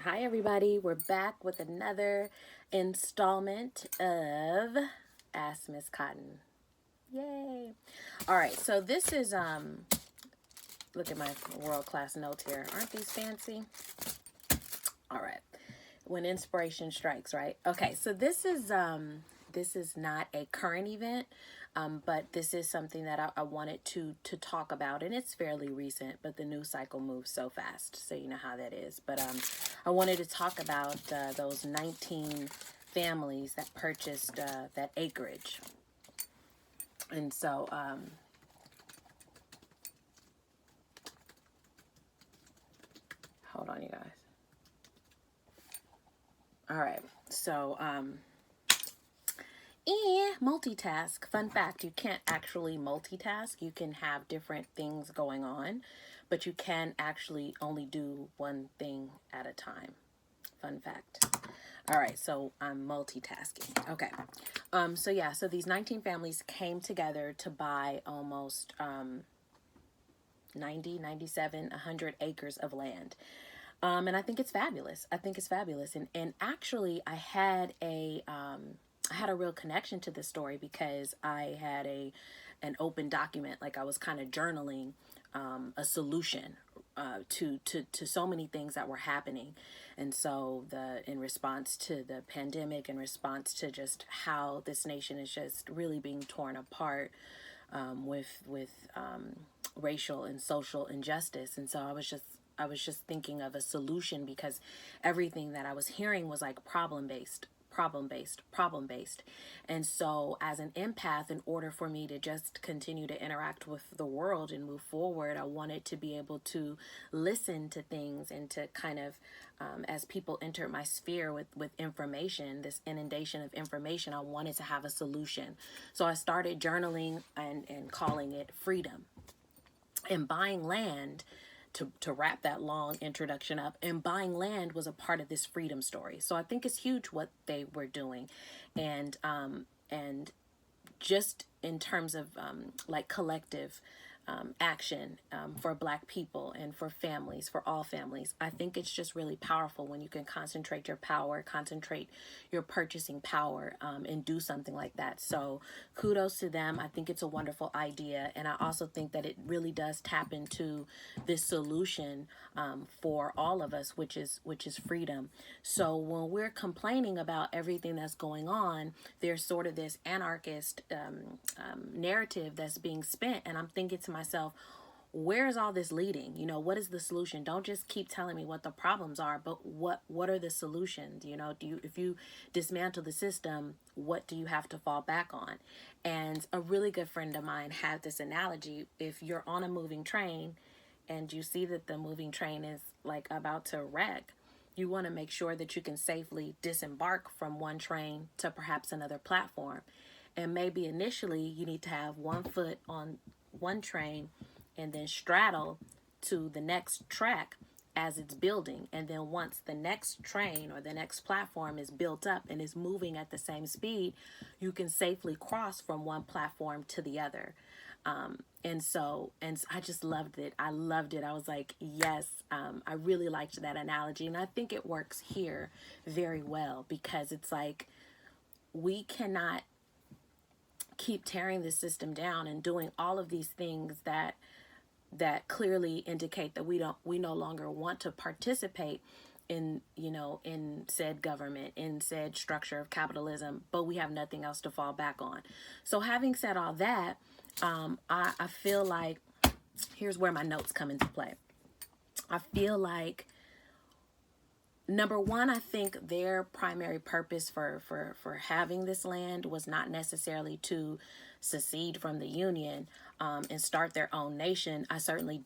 Hi, everybody. We're back with another installment of Ask Miss Cotton. Yay. All right. So this is, look at my world-class notes here. Aren't these fancy? All right. When inspiration strikes, right? Okay. So this is not a current event, but this is something that I wanted to talk about, and it's fairly recent. But the news cycle moves so fast, so you know how that is. But I wanted to talk about those 19 families that purchased that acreage, and so hold on, you guys. All right, so multitask. Fun fact, you can't actually multitask. You can have different things going on, but you can actually only do one thing at a time. Fun fact. All right, so I'm multitasking. Okay. So yeah, so these 19 families came together to buy almost 90, 97, 100 acres of land. And I think it's fabulous. I think it's fabulous. And actually, I had a real connection to this story because I had an open document, like I was kind of journaling a solution to so many things that were happening. And so in response to the pandemic, in response to just how this nation is just really being torn apart with racial and social injustice. And so I was just thinking of a solution because everything that I was hearing was like problem based. And so as an empath, in order for me to just continue to interact with the world and move forward, I wanted to be able to listen to things and to kind of as people entered my sphere with information, this inundation of information, I wanted to have a solution. So I started journaling and calling it freedom. And buying land, to wrap that long introduction up, and buying land was a part of this freedom story. So I think it's huge what they were doing. And just in terms of like collective action for Black people and for families, for all families. I think it's just really powerful when you can concentrate your power, concentrate your purchasing power, and do something like that. So kudos to them. I think it's a wonderful idea. And I also think that it really does tap into this solution for all of us, which is freedom. So when we're complaining about everything that's going on, there's sort of this anarchist narrative that's being spent, and I'm thinking to myself, where is all this leading? You know, what is the solution? Don't just keep telling me what the problems are, but what are the solutions? You know, if you dismantle the system, what do you have to fall back on? And a really good friend of mine had this analogy: if you're on a moving train and you see that the moving train is like about to wreck, you want to make sure that you can safely disembark from one train to perhaps another platform. And maybe initially you need to have one foot on one train and then straddle to the next track as it's building. And then once the next train or the next platform is built up and is moving at the same speed, you can safely cross from one platform to the other. And I just loved it. I loved it. I was like, yes, I really liked that analogy. And I think it works here very well because it's like we cannot keep tearing the system down and doing all of these things that clearly indicate that we no longer want to participate in, you know, in said government, in said structure of capitalism, but we have nothing else to fall back on. So having said all that, I feel like here's where my notes come into play. I feel like number one, I think their primary purpose for having this land was not necessarily to secede from the Union and start their own nation. I certainly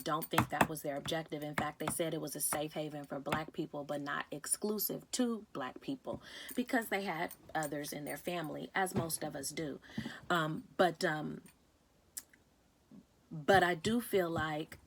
don't think that was their objective. In fact, they said it was a safe haven for Black people, but not exclusive to Black people, because they had others in their family, as most of us do. But I do feel like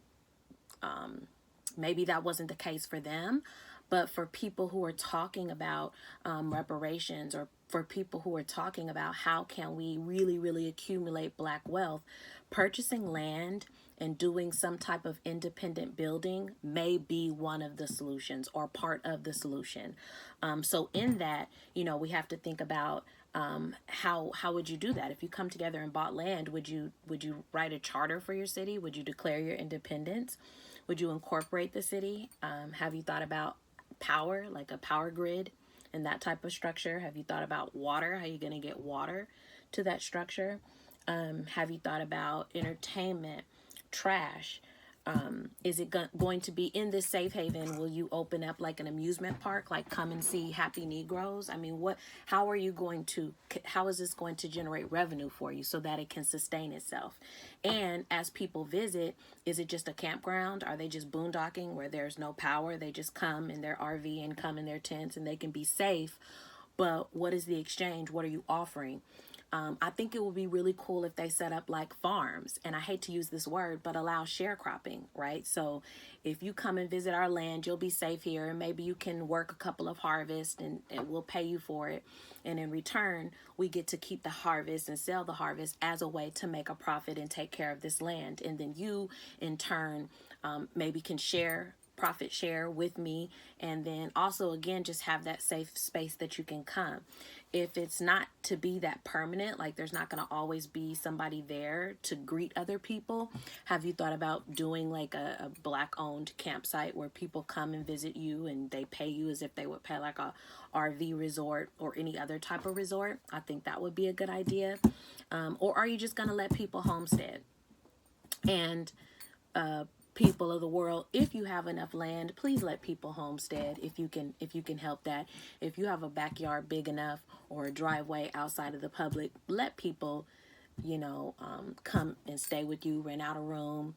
maybe that wasn't the case for them, but for people who are talking about reparations, or for people who are talking about how can we really, really accumulate Black wealth, purchasing land and doing some type of independent building may be one of the solutions or part of the solution. So in that, we have to think about how would you do that? If you come together and bought land, would you write a charter for your city? Would you declare your independence? Would you incorporate the city? Have you thought about power, like a power grid and that type of structure? Have you thought about water? How are you going to get water to that structure? Have you thought about entertainment, trash? Is it going to be in this safe haven? Will you open up like an amusement park, like come and see Happy Negroes? I mean, how is this going to generate revenue for you so that it can sustain itself? And as people visit, is it just a campground? Are they just boondocking where there's no power? They just come in their RV and come in their tents and they can be safe. But what is the exchange? What are you offering? I think it would be really cool if they set up like farms, and I hate to use this word, but allow sharecropping, right? So if you come and visit our land, you'll be safe here, and maybe you can work a couple of harvests and we'll pay you for it. And in return, we get to keep the harvest and sell the harvest as a way to make a profit and take care of this land. And then you, in turn, maybe can profit share with me, and then also again just have that safe space that you can come. If it's not to be that permanent, like there's not going to always be somebody there to greet other people, have you thought about doing like a black owned campsite where people come and visit you and they pay you as if they would pay like a RV resort or any other type of resort? I think that would be a good idea. Or are you just going to let people homestead? And people of the world, if you have enough land, please let people homestead if you can help that. If you have a backyard big enough or a driveway outside of the public, let people come and stay with you, rent out a room,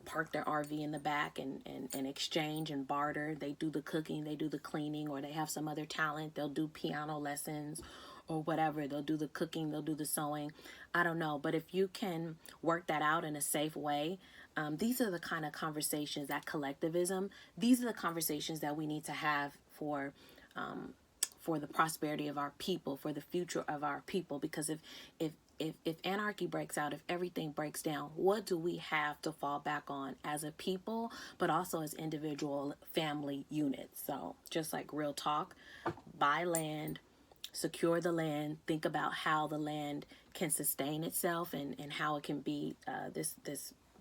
park their RV in the back and exchange and barter. They do the cooking, they do the cleaning, or they have some other talent. They'll do piano lessons or whatever. They'll do the cooking, they'll do the sewing. I don't know. But if you can work that out in a safe way, these are the kind of conversations, that collectivism, these are the conversations that we need to have for the prosperity of our people, for the future of our people. Because if anarchy breaks out, if everything breaks down, what do we have to fall back on as a people, but also as individual family units? So just like real talk, buy land, secure the land, think about how the land can sustain itself and how it can be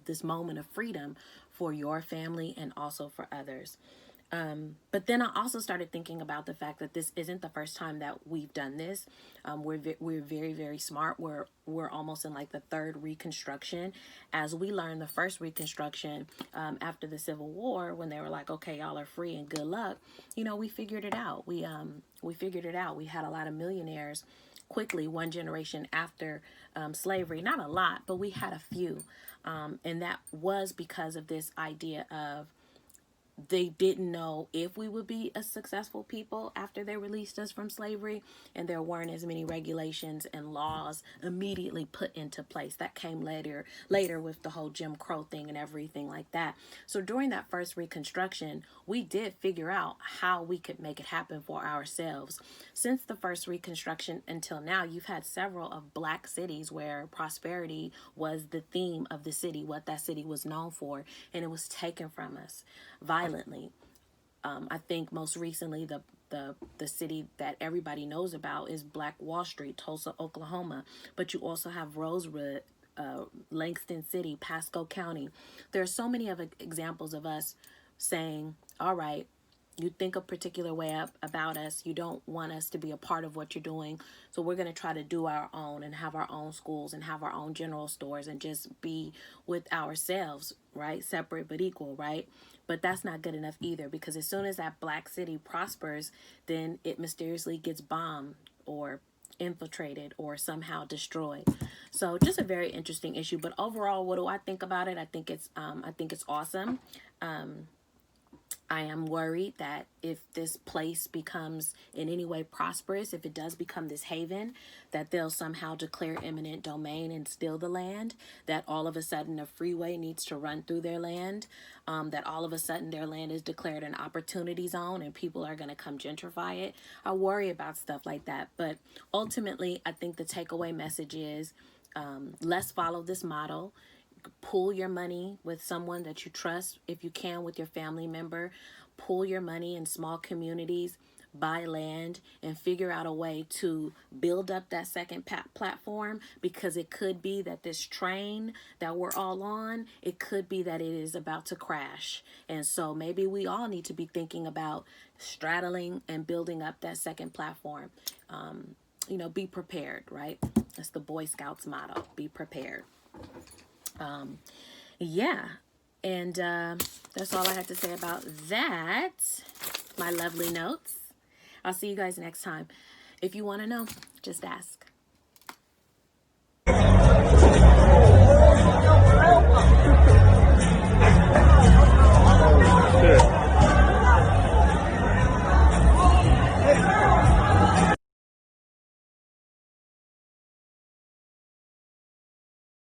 this moment of freedom for your family and also for others. But then I also started thinking about the fact that this isn't the first time that we've done this. We're very, very smart. We're almost in like the third Reconstruction. As we learned the first Reconstruction after the Civil War, when they were like, okay, y'all are free and good luck. We figured it out. We figured it out. We had a lot of millionaires quickly, one generation after slavery. Not a lot, but we had a few. And that was because of this idea of they didn't know if we would be a successful people after they released us from slavery, and there weren't as many regulations and laws immediately put into place. That came later with the whole Jim Crow thing and everything like that. So during that first Reconstruction, we did figure out how we could make it happen for ourselves. Since the first Reconstruction until now, you've had several of Black cities where prosperity was the theme of the city, what that city was known for, and it was taken from us violently. I think most recently the city that everybody knows about is Black Wall Street, Tulsa, Oklahoma. But you also have Rosewood, Langston City, Pasco County. There are so many of examples of us saying, all right, you think a particular way about us. You don't want us to be a part of what you're doing. So we're going to try to do our own and have our own schools and have our own general stores and just be with ourselves, right? Separate but equal, right? But that's not good enough either, because as soon as that Black city prospers, then it mysteriously gets bombed or infiltrated or somehow destroyed. So just a very interesting issue. But overall, what do I think about it? I think it's awesome. I am worried that if this place becomes in any way prosperous, if it does become this haven, that they'll somehow declare eminent domain and steal the land, that all of a sudden a freeway needs to run through their land, that all of a sudden their land is declared an opportunity zone and people are going to come gentrify it. I worry about stuff like that. But ultimately, I think the takeaway message is let's follow this model. Pool your money with someone that you trust, if you can, with your family member. Pool your money in small communities, buy land, and figure out a way to build up that second platform, because it could be that this train that we're all on, it could be that it is about to crash. And so maybe we all need to be thinking about straddling and building up that second platform. Be prepared, right? That's the Boy Scouts motto: be prepared. Yeah. And that's all I have to say about that. My lovely notes. I'll see you guys next time. If you want to know, just ask.